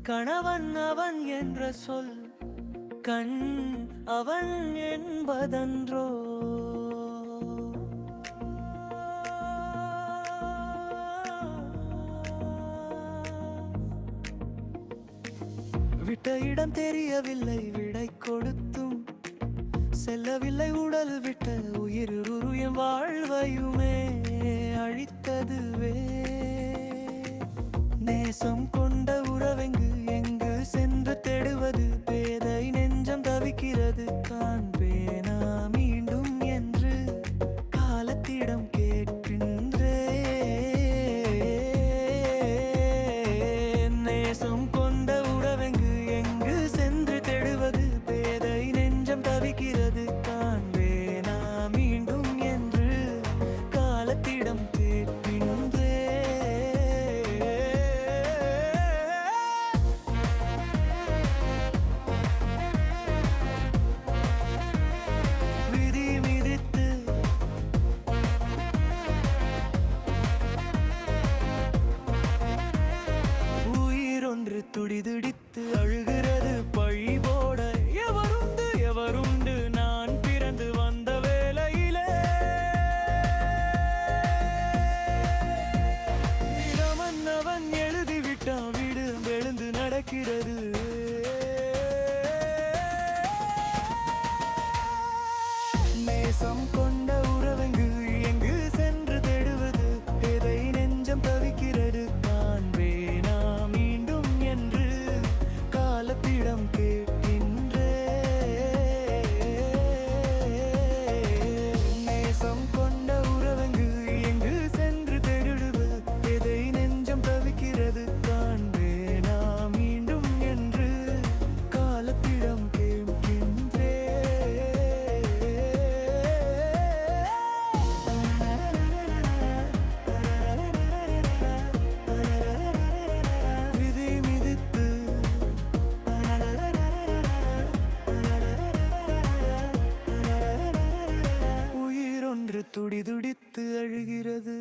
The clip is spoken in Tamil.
கணவன் அவன் என்ற சொல் கண் அவன் என்பதன்றோ. விட்ட இடம் தெரியவில்லை, விடை கொடுத்தும் செல்லவில்லை உடல் விட்ட உயிர் உருயம் வாழ்வையுமே அழித்ததுவே. நேசம் கொண்ட உறவெங்கு எங்கு சென்று தேடுவது, பேதை நெஞ்சம் தவிக்கிறது காண்பேனா மீண்டும் என்று காலத்திடம் கேட்கின்றேன். நேசம் கொண்ட உறவெங்கு எங்கு சென்று தேடுவது, பேதை நெஞ்சம் தவிக்கிறது காண்பேனா மீண்டும் என்று காலத்திடம் கேட்கின்றேன். துடிதுடித்து அழுகிறது பழி போட எவருண்டு நான் பிறந்து வந்த வேளையிலே. அவன் எழுதிவிட்டான், வீடு எழுந்து நடக்கிறது. நேசம் கொண்ட உறவெங்கு எங்கு சென்று தேடுவது, எதை நெஞ்சம் தவிக்கிறது காண்பேனா மீண்டும் என்று காலத்திடம் கேட்கின்றேன். நேசம் கொண்ட உறவெங்கு எங்கு சென்று தேடுவது, எதை நெஞ்சம் தவிக்கிறது காண்பேனா மீண்டும் என்று காலத்திடம் துடிதுடித்து அழுகிறது.